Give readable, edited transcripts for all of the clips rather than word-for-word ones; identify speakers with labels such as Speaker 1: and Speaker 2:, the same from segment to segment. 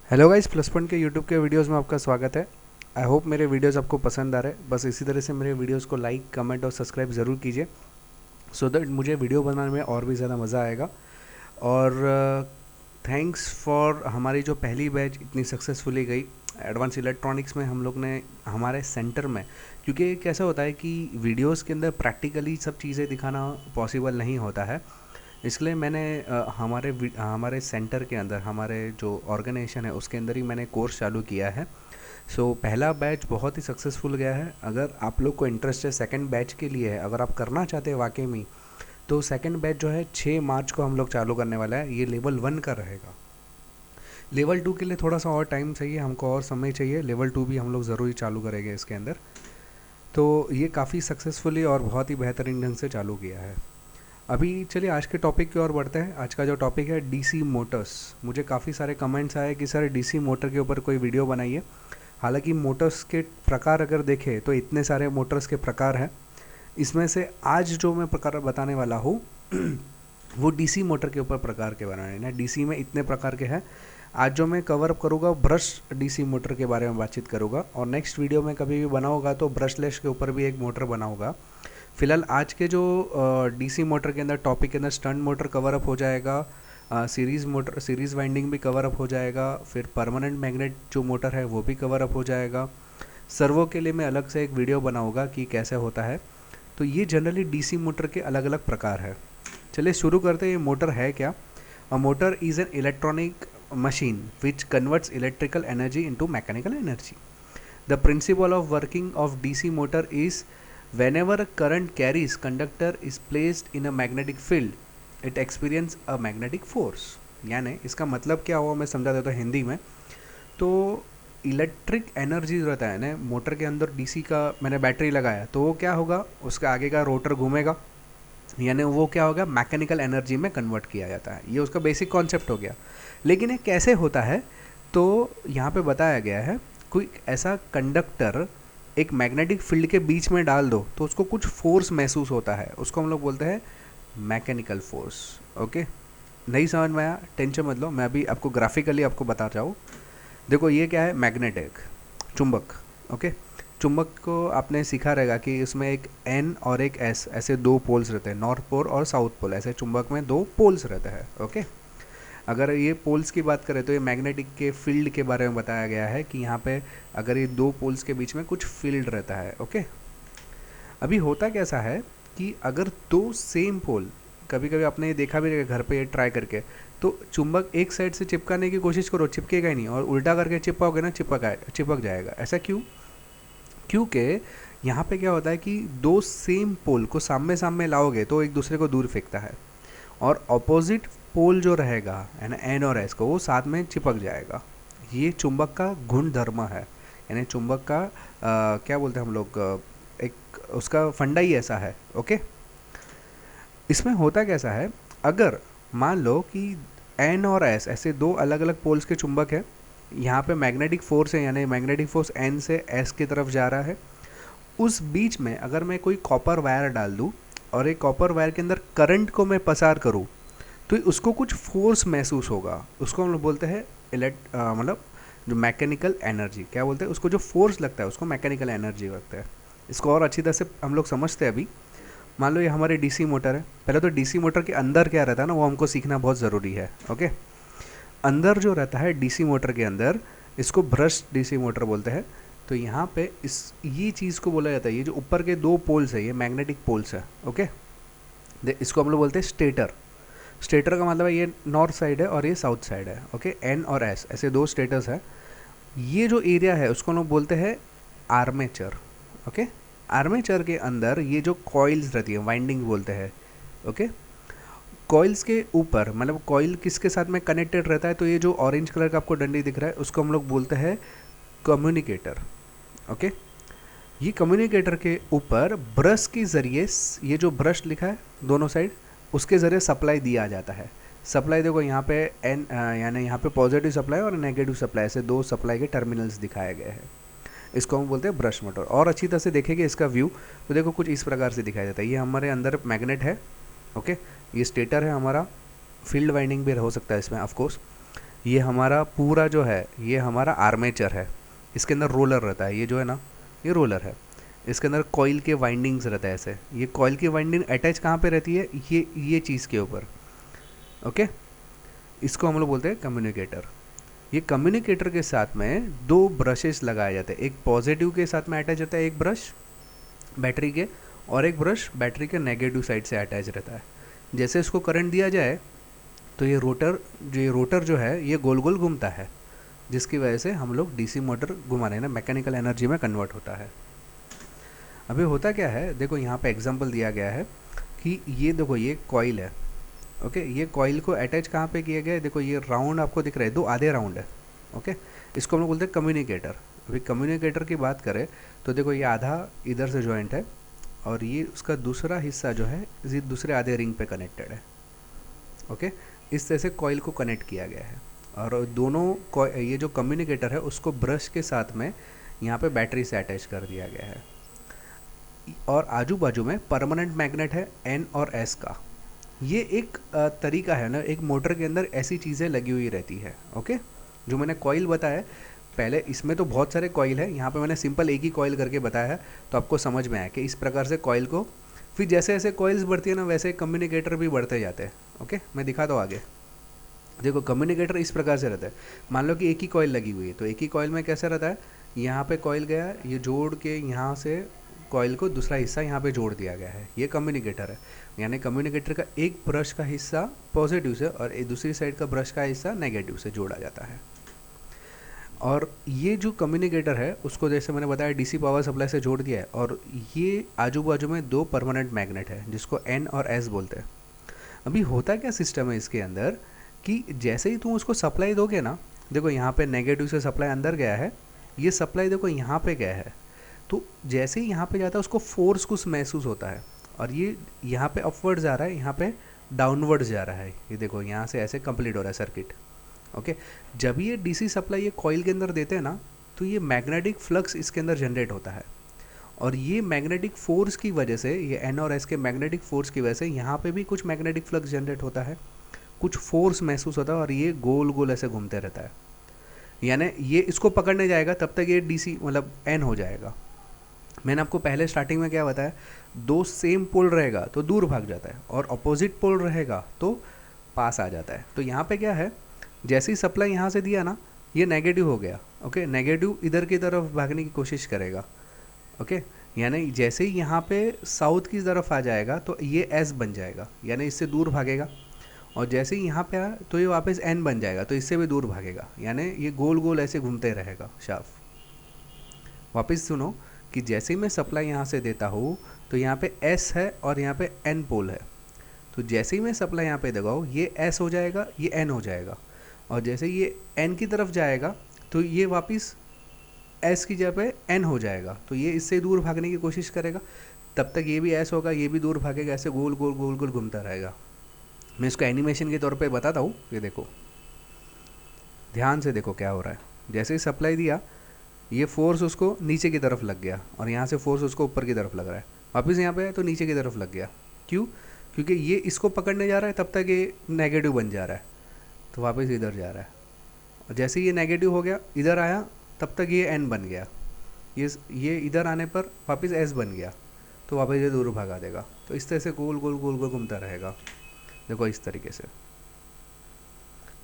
Speaker 1: Hello guys, plus point के YouTube के videos में आपका स्वागत है। आई होप मेरे वीडियोस आपको पसंद आ रहे हैं। बस इसी तरह से मेरे वीडियोस को लाइक, कमेंट और सब्सक्राइब ज़रूर कीजिए सो दैट मुझे वीडियो बनाने में और भी ज़्यादा मज़ा आएगा। और थैंक्स फॉर हमारी जो पहली बैच इतनी सक्सेसफुली गई एडवांस इलेक्ट्रॉनिक्स में। हम लोग ने हमारे सेंटर में, क्योंकि कैसा होता है कि वीडियोस के अंदर प्रैक्टिकली सब चीज़ें दिखाना पॉसिबल नहीं होता है, इसलिए मैंने हमारे सेंटर के अंदर, हमारे जो ऑर्गेनाइजेशन है उसके अंदर ही मैंने कोर्स चालू किया है। पहला बैच बहुत ही सक्सेसफुल गया है। अगर आप लोग को इंटरेस्ट है सेकंड बैच के लिए है, अगर आप करना चाहते हैं वाकई में, तो सेकंड बैच जो है 6 मार्च को हम लोग चालू करने वाला है। ये लेवल 1 का रहेगा। लेवल 2 के लिए थोड़ा सा और टाइम चाहिए, हमको और समय चाहिए। लेवल 2 भी हम लोग ज़रूर चालू करेंगे इसके अंदर। तो ये काफ़ी सक्सेसफुली और बहुत ही बेहतरीन ढंग से चालू किया है। अभी चलिए आज के टॉपिक की ओर बढ़ते हैं। आज का जो टॉपिक है डीसी मोटर्स। मुझे काफ़ी सारे कमेंट्स आए कि सर डीसी मोटर के ऊपर कोई वीडियो बनाइए। हालांकि मोटर्स के प्रकार अगर देखें तो इतने सारे मोटर्स के प्रकार हैं। इसमें से आज जो मैं प्रकार बताने वाला हूँ वो डीसी मोटर के ऊपर प्रकार के बनाने हैं। डीसी में इतने प्रकार के हैं। आज जो मैं कवर अप करूँगा ब्रश डीसी मोटर के बारे में बातचीत करूँगा, और नेक्स्ट वीडियो में कभी भी बनाऊँगा तो ब्रशलेस के ऊपर भी एक मोटर बनाऊँगा। फिलहाल आज के जो डीसी मोटर के अंदर टॉपिक के अंदर स्टंट मोटर कवर अप हो जाएगा, सीरीज़ वाइंडिंग भी कवर अप हो जाएगा, फिर परमानेंट मैग्नेट जो मोटर है वो भी कवर अप हो जाएगा। सर्वो के लिए मैं अलग से एक वीडियो बनाऊंगा कि कैसे होता है। तो ये जनरली डीसी मोटर के अलग अलग प्रकार है। चलिए शुरू करते हैं। ये मोटर है क्या? A motor is an electronic machine which converts electrical energy into mechanical energy. The principle of working of DC motor is whenever a current carries conductor is placed in a magnetic field, it experience a magnetic force. यानी इसका मतलब क्या हुआ मैं समझा देता हूँ हिंदी में। तो इलेक्ट्रिक एनर्जी जो रहता है ना मोटर के अंदर, डीसी का मैंने बैटरी लगाया तो वो क्या होगा, उसका आगे का रोटर घूमेगा, यानी वो क्या होगा, मैकेनिकल एनर्जी में कन्वर्ट किया जाता है। ये उसका बेसिक कॉन्सेप्ट हो गया। लेकिन ये कैसे होता है, तो यहाँ पे बताया गया है कोई ऐसा कंडक्टर एक मैग्नेटिक फील्ड के बीच में डाल दो तो उसको कुछ फोर्स महसूस होता है, उसको हम लोग बोलते हैं मैकेनिकल फोर्स। ओके, नहीं समझ में आया टेंशन मत लो, मैं अभी आपको ग्राफिकली आपको बता रहा हूँ। देखो ये क्या है, मैग्नेटिक चुंबक। ओके, चुंबक को आपने सीखा रहेगा कि इसमें एक एन और एक एस ऐसे दो पोल्स रहते हैं, नॉर्थ पोल और साउथ पोल। ऐसे चुंबक में दो पोल्स रहते हैं। ओके, अगर ये पोल्स की बात करें तो ये मैग्नेटिक के फील्ड के बारे में बताया गया है कि यहाँ पे अगर ये दो पोल्स के बीच में कुछ फील्ड रहता है। ओके, अभी होता कैसा है कि अगर दो सेम पोल, कभी कभी आपने ये देखा भी रहेगा घर पे ट्राई करके, तो चुंबक एक साइड से चिपकाने की कोशिश करो, चिपकेगा ही नहीं, और उल्टा करके चिपकाओगे ना चिपक जाएगा। ऐसा क्यों? क्योंकि यहाँ पे क्या होता है कि दो सेम पोल को सामने सामने लाओगे तो एक दूसरे को दूर फेंकता है, और अपोजिट पोल जो रहेगा है ना एन और एस को, वो साथ में चिपक जाएगा। ये चुंबक का गुण धर्म है, यानी चुंबक का क्या बोलते हैं हम लोग, एक उसका फंडा ही ऐसा है। ओके, इसमें होता कैसा है, अगर मान लो कि एन और एस ऐसे दो अलग अलग पोल्स के चुंबक है, यहाँ पे मैग्नेटिक फोर्स है, यानी मैग्नेटिक फोर्स एन से एस की तरफ जा रहा है। उस बीच में अगर मैं कोई कॉपर वायर डाल दूँ और एक कॉपर वायर के अंदर करंट को मैं पसार करूँ तो उसको कुछ फोर्स महसूस होगा। उसको हम लोग बोलते हैं मतलब जो मैकेनिकल एनर्जी, क्या बोलते हैं उसको, जो फोर्स लगता है उसको मैकेनिकल एनर्जी लगता है। इसको और अच्छी तरह से हम लोग समझते हैं अभी। मान लो ये हमारी डीसी मोटर है। पहले तो डीसी मोटर के अंदर क्या रहता है ना, वो हमको सीखना बहुत ज़रूरी है। ओके, अंदर जो रहता है डीसी मोटर के अंदर, इसको ब्रश डीसी मोटर बोलते हैं। तो यहाँ पे ये चीज़ को बोला जाता है, ये जो ऊपर के दो पोल्स है ये मैग्नेटिक पोल्स है। ओके, इसको हम लोग बोलते हैं स्टेटर। स्टेटर का मतलब है ये नॉर्थ साइड है और ये साउथ साइड है। ओके, एन और एस ऐसे दो स्टेटस है। ये जो एरिया है उसको लोग बोलते हैं आर्मेचर। ओके, आर्मेचर के अंदर ये जो कॉइल्स रहती है, वाइंडिंग बोलते हैं। ओके, कॉइल्स के ऊपर, मतलब कॉइल किसके साथ में कनेक्टेड रहता है, तो ये जो ऑरेंज कलर का आपको डंडी दिख रहा है उसको हम लोग बोलते हैं कम्युनिकेटर। ओके, ये कम्युनिकेटर के ऊपर ब्रश के ज़रिए, ये जो ब्रश लिखा है दोनों साइड, उसके ज़रिए सप्लाई दिया जाता है। सप्लाई देखो यहाँ पे एन, यानी यहाँ पे पॉजिटिव सप्लाई और नेगेटिव सप्लाई से दो सप्लाई के टर्मिनल्स दिखाए गए हैं। इसको हम बोलते हैं ब्रश मोटर। और अच्छी तरह से देखेंगे इसका व्यू तो देखो कुछ इस प्रकार से दिखाई देता है। ये हमारे अंदर मैग्नेट है। ओके, ये स्टेटर है हमारा, फील्ड वाइंडिंग भी हो सकता है इसमें ऑफकोर्स। ये हमारा पूरा जो है ये हमारा आर्मेचर है, इसके अंदर रोलर रहता है, ये जो है ना ये रोलर है, इसके अंदर कॉइल के वाइंडिंग्स रहता है ऐसे। ये कॉइल की वाइंडिंग अटैच कहाँ पे रहती है, ये चीज़ के ऊपर। ओके, इसको हम लोग बोलते हैं कम्युनिकेटर। ये कम्युनिकेटर के साथ में दो ब्रशेस लगाए जाते हैं, एक पॉजिटिव के साथ में अटैच रहता है एक ब्रश बैटरी के, और एक ब्रश बैटरी के नेगेटिव साइड से अटैच रहता है। जैसे इसको करंट दिया जाए तो ये रोटर जो है ये गोल गोल घूमता है, जिसकी वजह से हम लोग डीसी मोटर घुमा रहे हैं ना, मैकेनिकल एनर्जी में कन्वर्ट होता है। अभी होता क्या है, देखो यहाँ पे एग्जांपल दिया गया है कि ये देखो ये कॉइल है। ओके, ये कॉइल को अटैच कहाँ पे किया गया है, देखो ये राउंड आपको दिख रहा है, दो आधे राउंड है। ओके, इसको हम लोग बोलते हैं कम्युनिकेटर। अभी कम्युनिकेटर की बात करें तो देखो ये आधा इधर से जॉइंट है, और ये उसका दूसरा हिस्सा जो है इसी दूसरे आधे रिंग पे कनेक्टेड है। ओके, इस तरह से कॉइल को कनेक्ट किया गया है, और दोनों ये जो कम्युनिकेटर है उसको ब्रश के साथ में यहाँ पे बैटरी से अटैच कर दिया गया है। और आजू बाजू में परमानेंट मैग्नेट है N और S का। ये एक तरीका है ना, एक मोटर के अंदर ऐसी चीज़ें लगी हुई रहती है। ओके, जो मैंने कॉइल बताया पहले, इसमें तो बहुत सारे कॉइल है, यहाँ पे मैंने सिंपल एक ही कॉइल करके बताया है, तो आपको समझ में आया कि इस प्रकार से कॉइल को, फिर जैसे जैसे कॉइल्स बढ़ती है ना वैसे कम्युनिकेटर भी बढ़ते जाते हैं। ओके, मैं दिखाता हूँ आगे। देखो कम्युनिकेटर इस प्रकार से रहता है, मान लो कि एक ही कॉइल लगी हुई है, तो एक ही कॉइल में कैसा रहता है, यहाँ पे कॉइल गया, ये जोड़ के यहाँ से कॉइल को दूसरा हिस्सा यहाँ पे जोड़ दिया गया है, ये कम्युनिकेटर है। यानी कम्युनिकेटर का एक ब्रश का हिस्सा पॉजिटिव से और एक दूसरी साइड का ब्रश का हिस्सा नेगेटिव से जोड़ा जाता है। और ये जो कम्युनिकेटर है उसको जैसे मैंने बताया डीसी पावर सप्लाई से जोड़ दिया है, और ये आजू बाजू में दो परमानेंट मैग्नेट है जिसको N और S बोलते हैं। अभी होता क्या सिस्टम है इसके अंदर कि जैसे ही तुम उसको सप्लाई दोगे ना, देखो यहाँ पे नेगेटिव से सप्लाई अंदर गया है, ये सप्लाई देखो यहाँ पे गया है, तो जैसे ही यहाँ पे जाता है उसको फोर्स कुछ महसूस होता है, और ये यहाँ पे अपवर्ड जा रहा है, यहाँ पे डाउनवर्ड जा रहा है। ये देखो यहाँ से ऐसे कंप्लीट हो रहा है सर्किट। ओके, जब ये डीसी सप्लाई ये कॉइल के अंदर देते हैं ना, तो ये मैग्नेटिक फ्लक्स इसके अंदर जनरेट होता है, और ये मैग्नेटिक फोर्स की वजह से, ये N और S के मैग्नेटिक फोर्स की वजह से यहाँ पे भी कुछ मैग्नेटिक फ्लक्स जनरेट होता है, कुछ फोर्स महसूस होता है, और ये गोल गोल ऐसे घूमते रहता है। यानी ये इसको पकड़ने जाएगा तब तक ये डीसी मतलब N हो जाएगा। मैंने आपको पहले स्टार्टिंग में क्या बताया, दो सेम पोल रहेगा तो दूर भाग जाता है, और अपोजिट पोल रहेगा तो पास आ जाता है। तो यहाँ पे क्या है, जैसे ही सप्लाई यहाँ से दिया ना, ये नेगेटिव हो गया। ओके, नेगेटिव इधर की तरफ भागने की कोशिश करेगा। ओके, यानी जैसे ही यहाँ पे साउथ की तरफ आ जाएगा तो ये S बन जाएगा, यानी इससे दूर भागेगा, और जैसे ही यहाँ पे आया तो ये वापस N बन जाएगा, तो इससे भी दूर भागेगा, यानी ये गोल गोल ऐसे घूमते रहेगा शाफ्ट। वापस सुनो कि जैसे ही मैं सप्लाई यहाँ से देता हूँ तो यहाँ पे S है और यहाँ पे N पोल है, तो जैसे ही मैं सप्लाई यहाँ पे लगाऊँ ये S हो जाएगा, ये N हो जाएगा, और जैसे ये N की तरफ जाएगा तो ये वापस S की जगह पे N हो जाएगा, तो ये इससे दूर भागने की कोशिश करेगा, तब तक ये भी S होगा, ये भी दूर भागेगा, ऐसे गोल गोल गोल गोल घूमता रहेगा। मैं इसको एनिमेशन के तौर पे बताता हूँ, ये देखो ध्यान से देखो क्या हो रहा है। जैसे ही सप्लाई दिया ये फोर्स उसको नीचे की तरफ लग गया, और यहाँ से फोर्स उसको ऊपर की तरफ लग रहा है, वापस यहाँ पे है तो नीचे की तरफ लग गया। क्यों? क्योंकि ये इसको पकड़ने जा रहा है तब तक ये नेगेटिव बन जा रहा है, तो वापस इधर जा रहा है, और जैसे ये नेगेटिव हो गया इधर आया तब तक ये N बन गया, ये इधर आने पर वापस S बन गया, तो वापस ये दूर भगा देगा। तो इस तरह से गोल गोल गोल गोल घूमता रहेगा। देखो इस तरीके से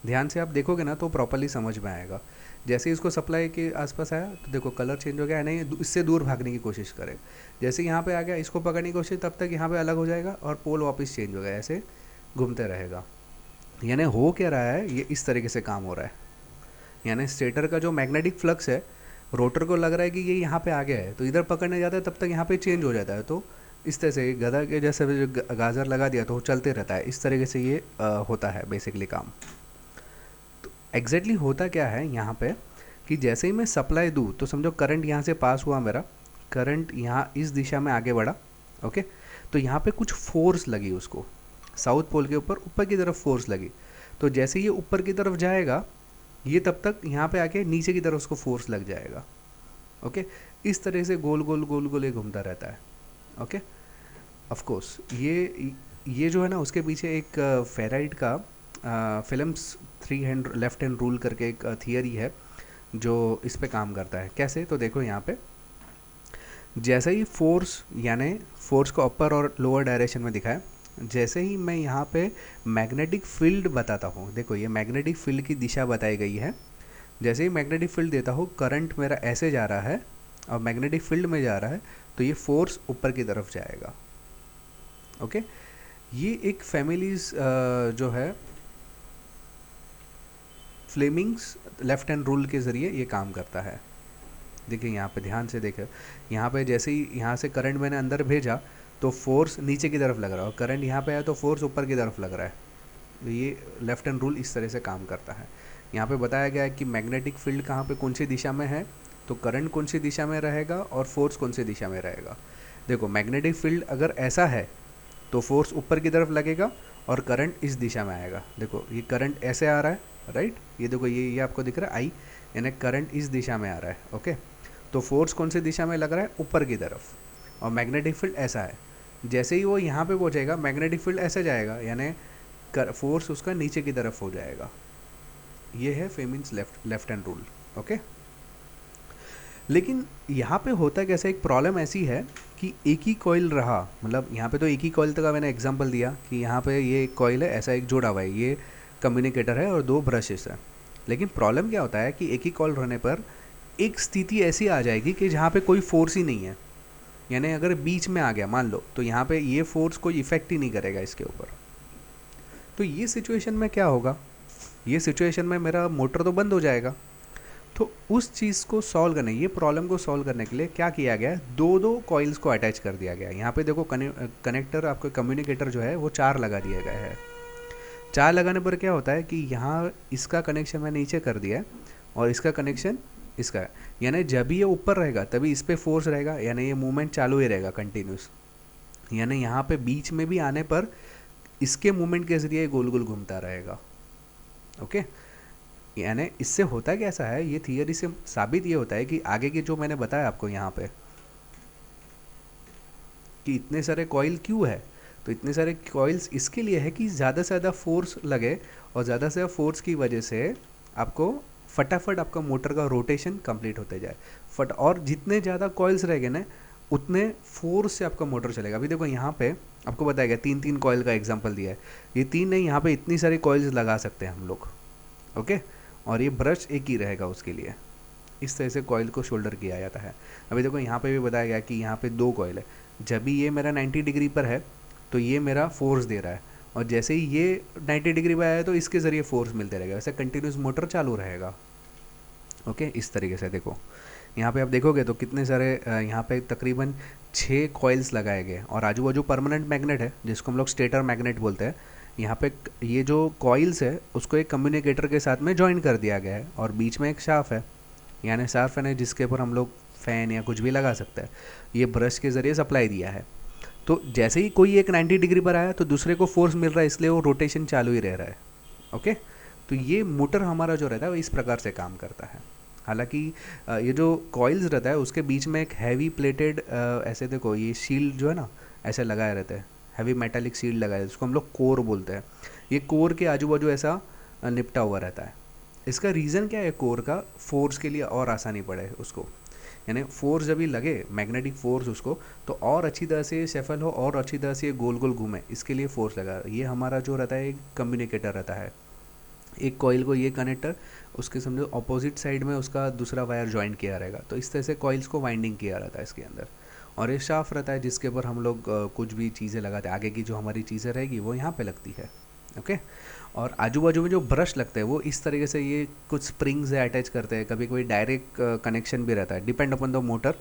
Speaker 1: ध्यान से आप देखोगे ना तो प्रॉपर्ली समझ में आएगा। जैसे ही इसको सप्लाई के आसपास आया तो देखो कलर चेंज हो गया है, नहीं इससे दूर भागने की कोशिश करे, जैसे यहाँ पे आ गया इसको पकड़ने की कोशिश, तब तक यहाँ पे अलग हो जाएगा और पोल वापस चेंज हो गया, ऐसे घूमते रहेगा। यानी हो क्या रहा है, ये इस तरीके से काम हो रहा है। यानी स्टेटर का जो मैग्नेटिक फ्लक्स है, रोटर को लग रहा है कि ये यहाँ पे आ गया है, तो इधर पकड़ने जाता है तब तक यहाँ पे चेंज हो जाता है। तो इस तरह से गधा के जैसे गाजर लगा दिया तो चलते रहता है, इस तरीके से ये होता है बेसिकली काम। तो एग्जैक्टली होता क्या है यहाँ पे कि जैसे ही मैं सप्लाई दूँ तो समझो करंट यहाँ से पास हुआ, मेरा करंट यहाँ इस दिशा में आगे बढ़ा। ओके, तो यहाँ पे कुछ फोर्स लगी उसको, साउथ पोल के ऊपर की तरफ फोर्स लगी, तो जैसे ये ऊपर की तरफ जाएगा ये तब तक यहाँ पे आके नीचे की तरफ उसको फोर्स लग जाएगा। ओके, इस तरह से गोल गोल गोल गोल ये घूमता रहता है। ओके, ऑफ कोर्स ये जो है ना उसके पीछे एक फेराइट का films three hand left hand rule करके एक थियरी है जो इस पे काम करता है। कैसे, तो देखो यहाँ पे जैसे ही फोर्स यानी फोर्स को अपर और लोअर डायरेक्शन में दिखाए, जैसे ही मैं यहाँ पे मैग्नेटिक फील्ड बताता हूँ, देखो ये मैग्नेटिक फील्ड की दिशा बताई गई है। जैसे ही मैग्नेटिक फील्ड देता हूँ, करंट मेरा ऐसे जा रहा है और मैग्नेटिक फील्ड में जा रहा है, तो ये फोर्स ऊपर की तरफ जाएगा। ओके, ये एक फैमिलीज जो है फ्लेमिंग्स लेफ्ट हैंड रूल के ज़रिए ये काम करता है। देखिए यहाँ पे ध्यान से देखें, यहाँ पे जैसे ही यहाँ से करंट मैंने अंदर भेजा तो फोर्स नीचे की तरफ लग रहा है, और करंट यहाँ पे आया तो फोर्स ऊपर की तरफ लग रहा है। तो ये लेफ्ट हैंड रूल इस तरह से काम करता है। यहाँ पे बताया गया है कि मैग्नेटिक फील्ड कहाँ पे कौन सी दिशा में है, तो करंट कौन सी दिशा में रहेगा और फोर्स कौन सी दिशा में रहेगा। देखो मैग्नेटिक फील्ड अगर ऐसा है तो फोर्स ऊपर की तरफ लगेगा और करंट इस दिशा में आएगा। देखो ये करंट ऐसे आ रहा है, राइट, ये देखो ये आपको दिख रहा है आई, यानी करंट इस दिशा में आ रहा है। ओके, तो फोर्स कौन सी दिशा में लग रहा है, ऊपर की तरफ, और मैग्नेटिक फील्ड ऐसा है। जैसे ही वो यहाँ पे पहुँचेगा मैग्नेटिक फील्ड ऐसे जाएगा, यानी फोर्स उसका नीचे की तरफ हो जाएगा। ये है famines left hand rule. Okay, लेकिन यहाँ पे होता कैसा, एक प्रॉब्लम ऐसी है कि एक ही कॉइल रहा, मतलब यहाँ पे तो एक ही कॉइल का मैंने एग्जांपल दिया कि यहाँ पे ये एक कॉइल है, ऐसा एक जोड़ा हुआ है, ये कम्युनिकेटर है और दो ब्रशेस है। लेकिन प्रॉब्लम क्या होता है कि एक ही कॉइल रहने पर एक स्थिति ऐसी आ जाएगी कि जहाँ पे कोई फोर्स ही नहीं है, यानी अगर बीच में आ गया मान लो, तो यहाँ पे ये फोर्स कोई इफेक्ट ही नहीं करेगा इसके ऊपर। तो ये सिचुएशन में क्या होगा, ये सिचुएशन में मेरा मोटर तो बंद हो जाएगा। तो उस चीज़ को सॉल्व करने, ये प्रॉब्लम को सॉल्व करने के लिए क्या किया गया, दो कॉइल्स को अटैच कर दिया गया। यहाँ पे देखो कनेक्टर, आपको कम्युनिकेटर जो है वो 4 लगा दिया गया है। 4 लगाने पर क्या होता है कि यहाँ इसका कनेक्शन मैंने नीचे कर दिया है और इसका कनेक्शन इसका है, यानी जब भी ये ऊपर रहेगा तभी इस पर फोर्स रहेगा, यानी ये मूवमेंट चालू ही रहेगा कंटिन्यूस। यानी यहाँ पे बीच में भी आने पर इसके मूवमेंट के जरिए गोल गोल घूमता रहेगा। ओके, यानी इससे होता कैसा है, ये थियरी से साबित ये होता है कि आगे के जो मैंने बताया आपको यहाँ पे कि इतने सारे कॉइल क्यों है, तो इतने सारे कॉइल्स इसके लिए है कि ज़्यादा से ज़्यादा फोर्स लगे, और ज़्यादा से ज़्यादा फोर्स की वजह से आपको फटाफट आपका मोटर का रोटेशन कंप्लीट होते जाए और जितने ज़्यादा कॉइल्स रहेंगे ना उतने फोर्स से आपका मोटर चलेगा। अभी देखो यहाँ पे आपको बताया गया 3 कॉइल का एग्जांपल दिया है, ये 3 नहीं, यहाँ पे इतनी सारी कॉइल्स लगा सकते हैं हम लोग। ओके, और ये ब्रश एक ही रहेगा उसके लिए। इस तरह से कॉइल को शोल्डर किया जाता है। अभी देखो यहाँ पे भी बताया गया कि यहाँ पे 2 कॉइल है, जब भी ये मेरा 90 डिग्री पर है तो ये मेरा फोर्स दे रहा है, और जैसे ही ये 90 डिग्री पर आया है तो इसके ज़रिए फोर्स मिलते रहेगा, वैसे कंटिन्यूस मोटर चालू रहेगा। ओके, इस तरीके से देखो यहाँ पे आप देखोगे तो कितने सारे यहाँ पे तकरीबन 6 कॉइल्स लगाए गए, और आजू बाजू परमानेंट मैग्नेट है जिसको हम लोग स्टेटर मैग्नेट बोलते हैं। यहाँ पे ये जो कॉइल्स है उसको एक कम्युनिकेटर के साथ में ज्वाइन कर दिया गया है, और बीच में एक शाफ्ट है, यानी शाफ्ट है जिसके ऊपर हम लोग फ़ैन या कुछ भी लगा सकते हैं। ये ब्रश के ज़रिए सप्लाई दिया है, तो जैसे ही कोई एक 90 डिग्री पर आया तो दूसरे को फोर्स मिल रहा है, इसलिए वो रोटेशन चालू ही रह रहा है। ओके, तो ये मोटर हमारा जो रहता है वो इस प्रकार से काम करता है। हालांकि ये जो कॉइल्स रहता है उसके बीच में एक हैवी प्लेटेड ऐसे देखो ये शील्ड जो है ना ऐसे लगाए रहते हैं, हैवी मेटालिक शील्ड लगाए, जिसको हम लोग कोर बोलते हैं। ये कोर के आजू बाजू ऐसा निपटा हुआ रहता है। इसका रीज़न क्या है, कोर का फोर्स के लिए और आसानी पड़े उसको, यानी फोर्स जब भी लगे मैग्नेटिक फोर्स उसको, तो और अच्छी तरह से शफल हो और अच्छी तरह से गोल गोल घूमे, इसके लिए फोर्स लगा। ये हमारा जो रहता है एक कम्युनिकेटर रहता है, एक कॉइल को ये कनेक्टर उसके समझो अपोजिट साइड में उसका दूसरा वायर ज्वाइन किया रहेगा, तो इस तरह से कॉइल्स को वाइंडिंग किया रहता है इसके अंदर। और ये शाफ्ट रहता है जिसके ऊपर हम लोग कुछ भी चीज़ें लगाते हैं, आगे की जो हमारी चीज़ें रहेगी वो यहाँ पे लगती है। ओके, और आजू बाजू में जो ब्रश लगते हैं वो इस तरीके से ये कुछ स्प्रिंग्स से अटैच करते हैं, कभी कोई डायरेक्ट कनेक्शन भी रहता है, depend upon the motor.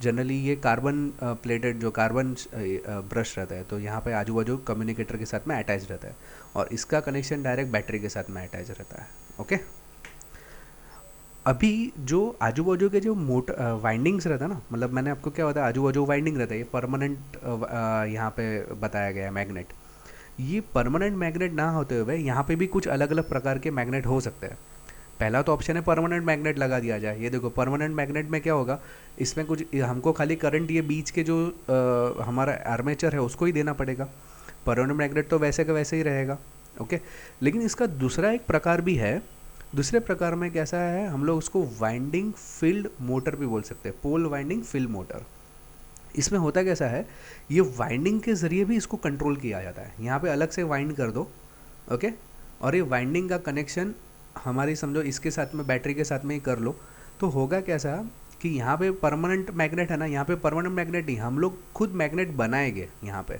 Speaker 1: Generally ये कार्बन प्लेटेड जो कार्बन ब्रश रहता है, तो यहाँ पे आजू बाजू कम्युनिकेटर के साथ में अटैच रहता है, और इसका कनेक्शन डायरेक्ट बैटरी के साथ में अटैच रहता है। ओके, अभी जो आजू बाजू के जो मोटर वाइंडिंग्स रहता है ना, मतलब मैंने आपको क्या बताया, आजू बाजू वाइंडिंग रहता है, ये परमानेंट यहाँ पे बताया गया है मैग्नेट। ये परमानेंट मैग्नेट ना होते हुए यहाँ पे भी कुछ अलग अलग प्रकार के मैग्नेट हो सकते हैं। पहला तो ऑप्शन है परमानेंट मैग्नेट लगा दिया जाए। ये देखो परमानेंट मैग्नेट में क्या होगा, इसमें कुछ हमको खाली करंट ये बीच के जो हमारा आर्मेचर है उसको ही देना पड़ेगा। परमानेंट मैग्नेट तो वैसे का वैसे ही रहेगा, ओके। लेकिन इसका दूसरा एक प्रकार भी है। दूसरे प्रकार में कैसा है, हम लोग उसको वाइंडिंग फील्ड मोटर भी बोल सकते हैं, पोल वाइंडिंग फील्ड मोटर। इसमें होता कैसा है, ये वाइंडिंग के ज़रिए भी इसको कंट्रोल किया जाता है। यहाँ पे अलग से वाइंड कर दो, ओके, और ये वाइंडिंग का कनेक्शन हमारी समझो इसके साथ में, बैटरी के साथ में ही कर लो, तो होगा कैसा कि यहाँ पे परमानेंट मैग्नेट है ना, यहाँ पे परमानेंट मैग्नेट नहीं, हम लोग खुद मैग्नेट बनाएंगे। यहाँ पे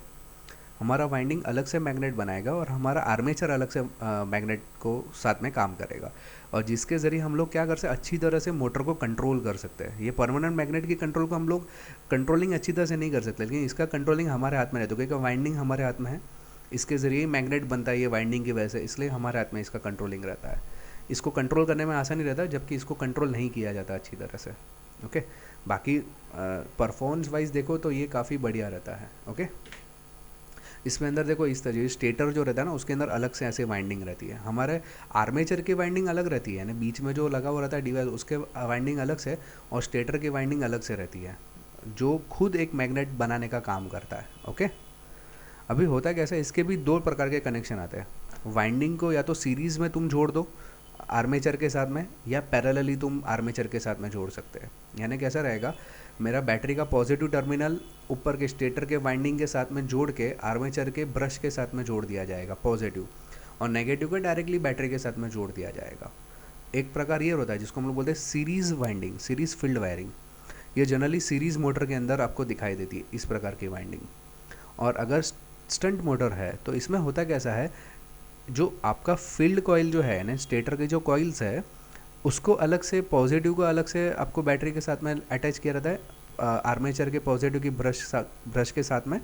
Speaker 1: हमारा वाइंडिंग अलग से मैग्नेट बनाएगा और हमारा आर्मेचर अलग से मैग्नेट को साथ में काम करेगा, और जिसके ज़रिए हम लोग क्या कर सकते हैं, अच्छी तरह से मोटर को कंट्रोल कर सकते हैं। ये परमानेंट मैग्नेट की कंट्रोल को हम लोग कंट्रोलिंग अच्छी तरह से नहीं कर सकते, लेकिन इसका कंट्रोलिंग हमारे हाथ में रहता है, क्योंकि वाइंडिंग हमारे हाथ में है, इसके ज़रिए मैग्नेट बनता है ये वाइंडिंग की वजह से, इसलिए हमारे हाथ में इसका कंट्रोलिंग रहता है। इसको कंट्रोल करने में आसानी रहता है, जबकि इसको कंट्रोल नहीं किया जाता अच्छी तरह से, ओके। बाकी परफॉर्मेंस वाइज देखो तो ये काफ़ी बढ़िया रहता है, ओके। इसमें अंदर देखो इस तरह स्टेटर जो रहता है ना, उसके अंदर अलग से ऐसे वाइंडिंग रहती है। हमारे आर्मेचर की वाइंडिंग अलग रहती है ना, बीच में जो लगा हुआ रहता है डिवाइस, उसके वाइंडिंग अलग से, और स्टेटर की वाइंडिंग अलग से रहती है, जो खुद एक मैग्नेट बनाने का काम करता है, ओके। अभी होता है कैसे, इसके भी दो प्रकार के कनेक्शन आते हैं। वाइंडिंग को या तो सीरीज़ में तुम जोड़ दो आर्मेचर के साथ में, या पैरेलली तुम आर्मेचर के साथ में जोड़ सकते हैं। यानी कैसा रहेगा, मेरा बैटरी का पॉजिटिव टर्मिनल ऊपर के स्टेटर के वाइंडिंग के साथ में जोड़ के आर्मेचर के ब्रश के साथ में जोड़ दिया जाएगा पॉजिटिव, और नेगेटिव को डायरेक्टली बैटरी के साथ में जोड़ दिया जाएगा। एक प्रकार ये होता है जिसको हम लोग बोलते हैं series winding, series field wiring. ये जनरली सीरीज़ मोटर के अंदर आपको दिखाई देती है इस प्रकार की वाइंडिंग। और अगर स्टंट मोटर है तो इसमें होता कैसा है, जो आपका फील्ड कॉइल जो है ना, स्टेटर के जो कॉइल्स है, उसको अलग से, पॉजिटिव को अलग से आपको बैटरी के साथ में अटैच किया रहता है आर्मेचर के पॉजिटिव की ब्रश के साथ में,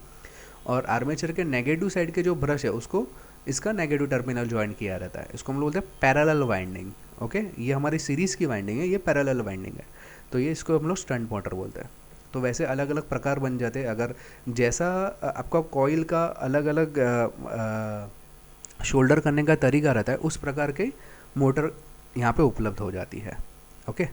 Speaker 1: और आर्मेचर के नेगेटिव साइड के जो ब्रश है उसको इसका नेगेटिव टर्मिनल ज्वाइन किया रहता है। इसको हम लोग बोलते हैं पैरेलल वाइंडिंग, ओके। ये हमारी सीरीज़ की वाइंडिंग है, ये पैरेलल वाइंडिंग है, तो ये इसको हम लोग स्टंट मोटर बोलते हैं। तो वैसे अलग अलग प्रकार बन जाते हैं, अगर जैसा आपका कॉइल का अलग अलग शोल्डर करने का तरीका रहता है, उस प्रकार के मोटर यहाँ पे उपलब्ध हो जाती है, ओके।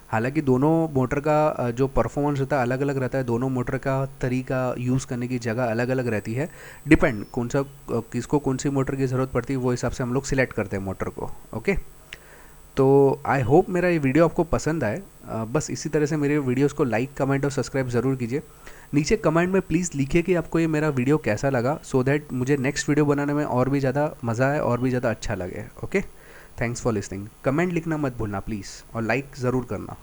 Speaker 1: हालांकि दोनों मोटर का जो परफॉर्मेंस रहता है अलग अलग रहता है, दोनों मोटर का तरीका यूज़ करने की जगह अलग अलग रहती है, डिपेंड कौन सा किसको कौन सी मोटर की ज़रूरत पड़ती है, वो हिसाब से हम लोग सिलेक्ट करते हैं मोटर को, ओके। तो आई होप मेरा ये वीडियो आपको पसंद आए। बस इसी तरह से मेरे वीडियोस को लाइक, कमेंट और सब्सक्राइब ज़रूर कीजिए। नीचे कमेंट में प्लीज़ लिखिए कि आपको ये मेरा वीडियो कैसा लगा, सो दैट मुझे नेक्स्ट वीडियो बनाने में और भी ज़्यादा मज़ा आए और भी ज़्यादा अच्छा लगे, okay. Thanks for listening. Comment लिखना मत भूलना प्लीज़, और लाइक ज़रूर करना।